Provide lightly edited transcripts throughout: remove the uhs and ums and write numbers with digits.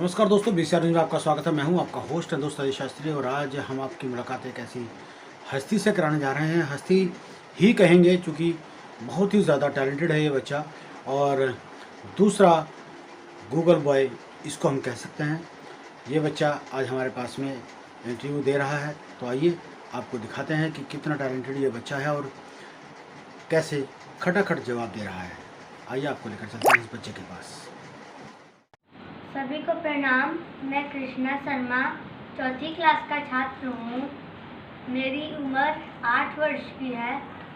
नमस्कार दोस्तों, BCR news में आपका स्वागत है। मैं हूं आपका होस्ट है दोस्त अजय शास्त्री और आज हम आपकी मुलाकात एक ऐसी हस्ती से कराने जा रहे हैं। हस्ती ही कहेंगे क्योंकि बहुत ही ज़्यादा टैलेंटेड है ये बच्चा। और दूसरा गूगल बॉय इसको हम कह सकते हैं। ये बच्चा आज हमारे पास में इंटरव्यू दे रहा है, तो आइए आपको दिखाते हैं कि कितना टैलेंटेड ये बच्चा है और कैसे खटाखट जवाब दे रहा है। आइए आपको लेकर चलते हैं इस बच्चे के पास। सभी को प्रणाम। मैं कृष्णा शर्मा चौथी क्लास का छात्र हूँ। मेरी उम्र 8 वर्ष की है।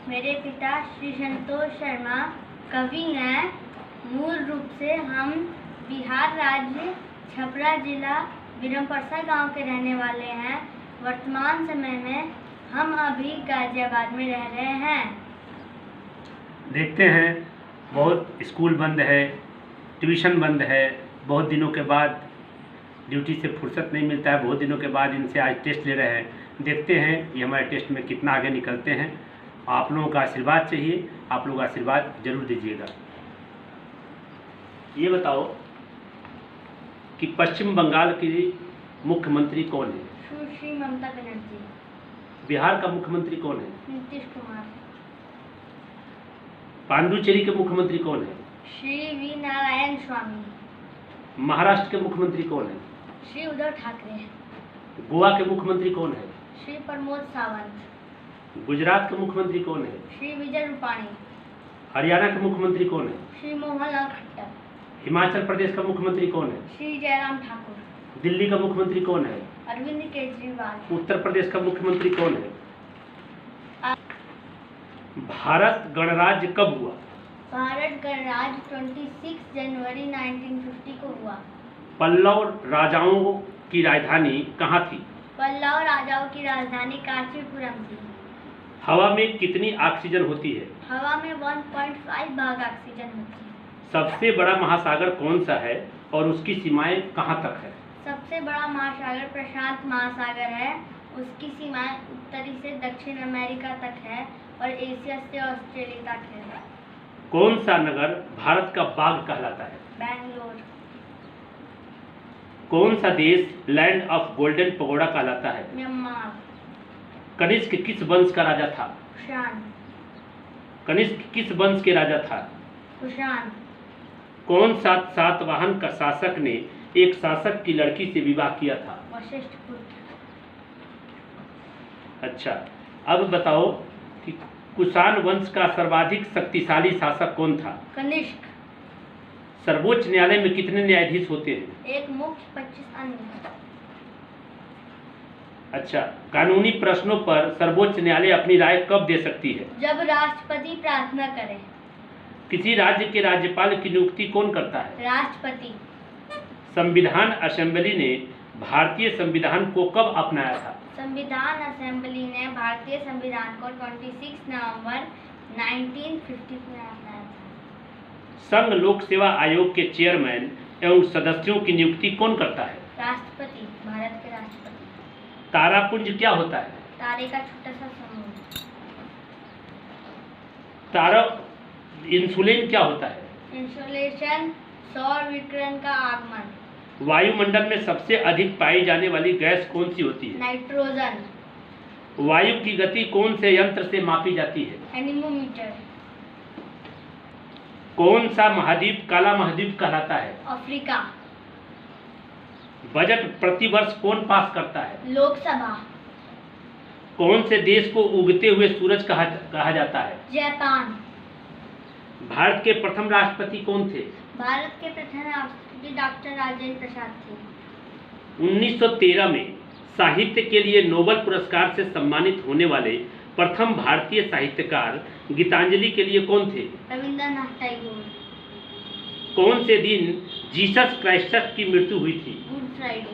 मेरे पिता श्री संतोष शर्मा कवि हैं। मूल रूप से हम बिहार राज्य छपरा जिला बिरमपरसा गांव के रहने वाले हैं। वर्तमान समय में हम अभी गाजियाबाद में रह रहे हैं। देखते हैं बहुत स्कूल बंद है, ट्यूशन बंद है, बहुत दिनों के बाद ड्यूटी से फुर्सत नहीं मिलता है। बहुत दिनों के बाद इनसे आज टेस्ट ले रहे हैं। देखते हैं ये हमारे टेस्ट में कितना आगे निकलते हैं। आप लोगों का आशीर्वाद चाहिए, आप लोग आशीर्वाद जरूर दीजिएगा। ये बताओ कि पश्चिम बंगाल की मुख्यमंत्री कौन है? सुश्री ममता बनर्जी। बिहार का मुख्यमंत्री कौन है? नीतीश कुमार। पांडुचेरी के मुख्यमंत्री कौन है? श्री वी नारायण स्वामी। महाराष्ट्र के मुख्यमंत्री कौन है? श्री उद्धव ठाकरे। गोवा के मुख्यमंत्री कौन है? श्री प्रमोद सावंत। गुजरात के मुख्यमंत्री कौन है? श्री विजय रूपाणी। हरियाणा के मुख्यमंत्री कौन है? श्री मोहन लाल खट्टर। हिमाचल प्रदेश का मुख्यमंत्री कौन है? श्री जयराम ठाकुर। दिल्ली का मुख्यमंत्री कौन है? अरविंद केजरीवाल। उत्तर प्रदेश का मुख्यमंत्री कौन है? भारत गणराज्य कब हुआ? भारत गणराज्य 26 जनवरी 1950 को हुआ। पल्लव राजाओं की राजधानी कहाँ थी? पल्लव राजाओं की राजधानी कांचीपुरम थी। हवा में कितनी ऑक्सीजन होती है? हवा में 1.5 भाग ऑक्सीजन होती है। सबसे बड़ा महासागर कौन सा है और उसकी सीमाएं कहाँ तक है? सबसे बड़ा महासागर प्रशांत महासागर है। उसकी सीमाएं उत्तरी से दक्षिण अमेरिका तक है और एशिया से ऑस्ट्रेलिया तक है। कौन सा नगर भारत का बाग कहलाता है? बैंगलोर। कौन सा देश लैंड ऑफ गोल्डन पगोडा कहलाता है? म्यांमार। कनिष्क किस वंश का राजा था? कुषाण। कनिष्क किस वंश के राजा था? कुषाण। कौन सा सातवाहन का शासक ने एक शासक की लड़की से विवाह किया था? वशिष्ठ पुत्र। अच्छा, अब बताओ कि कुषाण वंश का सर्वाधिक शक्तिशाली शासक कौन था? कनिष्क। सर्वोच्च न्यायालय में कितने न्यायाधीश होते हैं? एक मुख्य 25 अन्य। अच्छा, कानूनी प्रश्नों पर सर्वोच्च न्यायालय अपनी राय कब दे सकती है? जब राष्ट्रपति प्रार्थना करे। किसी राज्य के राज्यपाल की नियुक्ति कौन करता है? राष्ट्रपति। संविधान असेंबली ने भारतीय संविधान को कब अपनाया था? संविधान असेंबली ने भारतीय संविधान को 26 नवंबर 1950 में अपनाया था। संघ लोक सेवा आयोग के चेयरमैन एवं सदस्यों की नियुक्ति कौन करता है? राष्ट्रपति। भारत के राष्ट्रपति। तारापुंज क्या होता है? तारे का छोटा सा समूह। तारा इंसुलिन क्या होता है? इंसुलेशन सौर विकिरण का आगमन। वायुमंडल में सबसे अधिक पाई जाने वाली गैस कौन सी होती है? नाइट्रोजन। वायु की गति कौन से यंत्र से मापी जाती है? एनीमोमीटर। कौन सा महाद्वीप काला महाद्वीप कहलाता है? अफ्रीका। बजट प्रतिवर्ष कौन पास करता है? लोकसभा। कौन से देश को उगते हुए सूरज कहा जाता है? जापान। भारत के प्रथम राष्ट्रपति कौन थे? भारत के प्रथम राष्ट्रपति डॉक्टर राजेंद्र प्रसाद थे। 1913 में साहित्य के लिए नोबेल पुरस्कार से सम्मानित होने वाले प्रथम भारतीय साहित्यकार गीतांजलि के लिए कौन थे? रविंद्रनाथ टैगोर। कौन से दिन जीसस क्राइस्ट की मृत्यु हुई थी? Good Friday.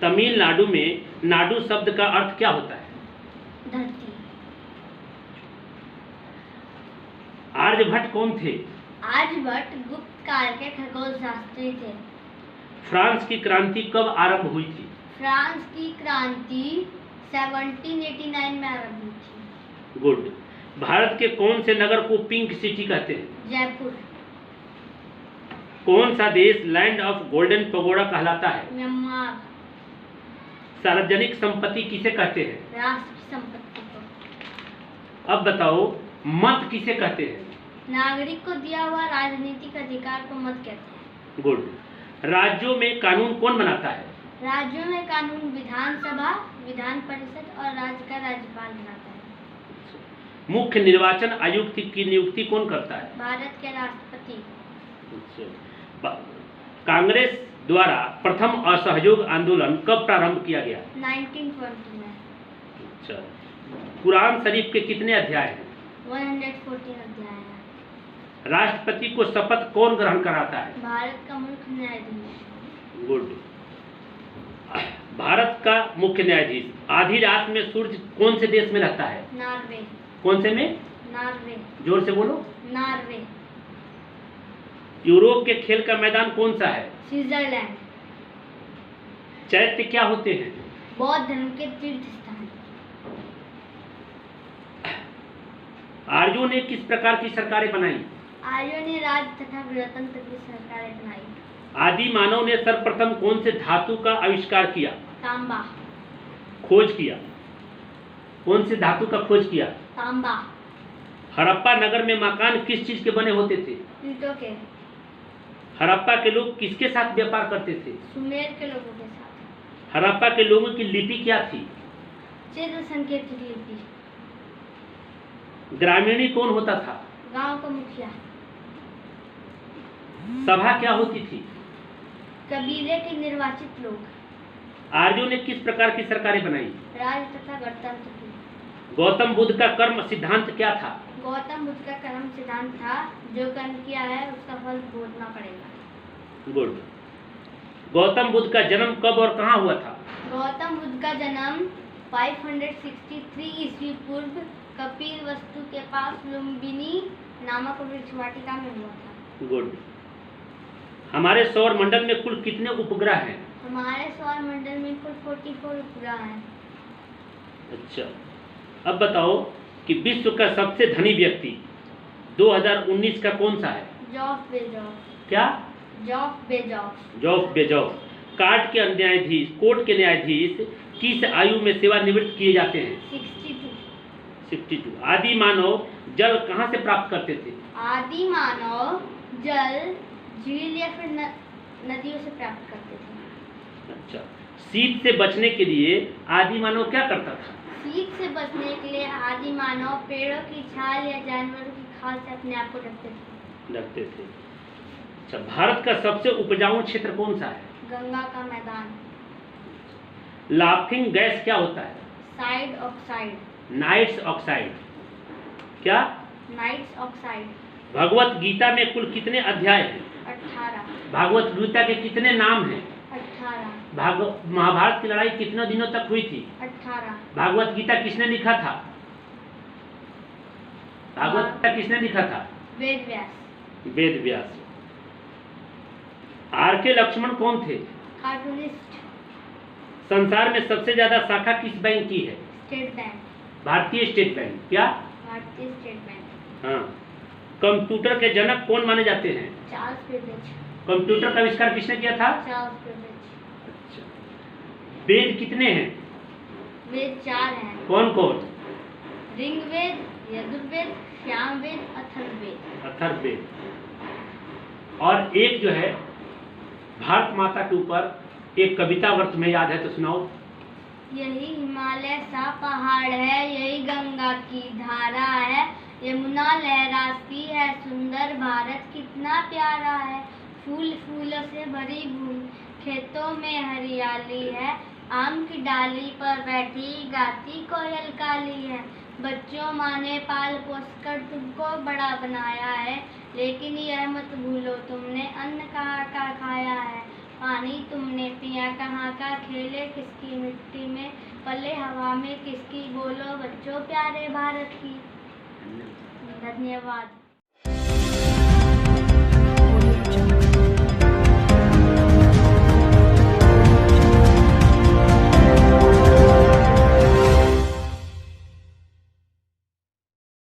तमिलनाडु में नाडु शब्द का अर्थ क्या होता है? धरती। आर्यभट्ट कौन थे? आर्यभट्ट गुप्त काल के खगोल शास्त्री थे। फ्रांस की क्रांति कब आरंभ हुई थी? फ्रांस की क्रांति 1789 में आरंभ हुई थी। गुड। भारत के कौन से नगर को पिंक सिटी कहते हैं? जयपुर। कौन सा देश लैंड ऑफ गोल्डन पगोड़ा कहलाता है? म्यांमार। सार्वजनिक संपत्ति किसे कहते हैं? राष्ट्र की संपत्ति को। अब बताओ, मत किसे कहते हैं? नागरिक को दिया हुआ राजनीतिक अधिकार को मत कहते हैं। गुड। राज्यों में कानून कौन बनाता है? राज्यों में कानून विधानसभा, विधान परिषद और राज्य का राज्यपाल बनाता है। मुख्य निर्वाचन आयुक्त की नियुक्ति कौन करता है? भारत के राष्ट्रपति। कांग्रेस द्वारा प्रथम असहयोग आंदोलन कब प्रारंभ किया गया? 1920 में। अच्छा। कुरान शरीफ के कितने अध्याय हैं? 114 अध्याय है। राष्ट्रपति को शपथ कौन ग्रहण कराता है? भारत का मुख्य न्यायाधीश। गुड। भारत का मुख्य न्यायाधीश आधी रात में सूर्य कौन से देश में रहता है? नॉर्वे। कौन से में? नॉर्वे। जोर से बोलो। नॉर्वे। यूरोप के खेल का मैदान कौन सा है? स्विट्जरलैंड। चैत्य क्या होते हैं? बौद्ध धर्म के तीर्थ स्थान। आर्यों ने किस प्रकार की सरकारें बनाई? आर्यों ने राज तथा गणतंत्र की सरकारें बनाई। आदि मानव ने सर्वप्रथम कौन से धातु का आविष्कार किया? तांबा। खोज किया। कौन से धातु का खोज किया? तांबा। हड़प्पा नगर में मकान किस चीज के बने होते थे? ईंटों के। हड़प्पा के लोग किसके साथ व्यापार करते थे? सुमेर के लोगों के साथ। हड़प्पा के लोगों की लिपि क्या थी? चित्र संकेतिक लिपि। ग्रामीणी कौन होता था? गांव का मुखिया। सभा क्या होती थी? कबीले के निर्वाचित लोग। आर्यों ने किस प्रकार की सरकारें बनाई? राज तथा गणतंत्र की। गौतम बुद्ध का कर्म सिद्धांत क्या था? गौतम बुद्ध का कर्म सिद्धांत था, जो कर्म किया है उसका फल भोगना पड़ेगा। गुड। गौतम बुद्ध का जन्म कब और कहाँ हुआ था? गौतम बुद्ध का जन्म 563 ईस्वी पूर्व कपिल वस्तु के पास लुम्बिनी नामक वृक्ष वाटिका में हुआ था। गुड। हमारे सौर मंडल में कुल कितने उपग्रह हैं? हमारे सौर मंडल में कुल 44 उपग्रह हैं। अच्छा। अब बताओ कि विश्व का सबसे धनी व्यक्ति 2019 का कौन सा है? Jeff Bezos. क्या? Jeff Bezos. Jeff Bezos. Court के न्यायाधीश किस आयु में सेवानिवृत्त किए जाते हैं? 62। आदि मानव जल कहाँ से प्राप्त करते थे? आदि मानव जल झील या फिर नदियों से प्राप्त करते थे। अच्छा। शीत से बचने के लिए आदि मानव क्या करता था? शीत से बचने के लिए आदि मानव पेड़ों की छाल या जानवरों की खाल से अपने आप को ढकते थे। अच्छा। भारत का सबसे उपजाऊ क्षेत्र कौन सा है? गंगा का मैदान। लाफिंग गैस क्या होता है? साइड ऑक्साइड। Nitrous oxide. क्या? Nitrous oxide. भगवत गीता में कुल कितने अध्याय हैं? 18। भागवत गीता के कितने नाम हैं? 18। महाभारत की लड़ाई कितने दिनों तक हुई थी? 18। भागवत गीता किसने लिखा था? भागवत गीता किसने लिखा था? वेद व्यास। वेद व्यास। आर के लक्ष्मण कौन थे? कार्टूनिस्ट। संसार में सबसे ज्यादा शाखा किस बैंक की है? State bank. भारतीय स्टेट बैंक। क्या? भारतीय स्टेट बैंक। हाँ। कंप्यूटर के जनक कौन माने जाते हैं? Charles Babbage. कंप्यूटर का आविष्कार किसने किया था? Charles Babbage. अच्छा। वेद कितने हैं? वेद 4 हैं। कौन कौन? ऋग्वेद, यजुर्वेद, सामवेद, अथर्ववेद। अथर्ववेद। और एक जो है भारत माता के ऊपर एक कविता वर्त में याद है तो सुनाओ। यही हिमालय सा पहाड़ है, यही गंगा की धारा है, यमुना लहराती है, सुंदर भारत कितना प्यारा है, फूल फूलों से भरी भूमि, खेतों में हरियाली है, आम की डाली पर बैठी गाती कोयल काली है, बच्चों माँ ने पाल पोस कर तुमको बड़ा बनाया है, लेकिन यह मत भूलो तुमने अन्न कहाँ का खाया है, पानी तुमने पिया कहाँ का, खेले किसकी मिट्टी में, पले हवा में किसकी, बोलो बच्चों प्यारे भारत की। धन्यवाद।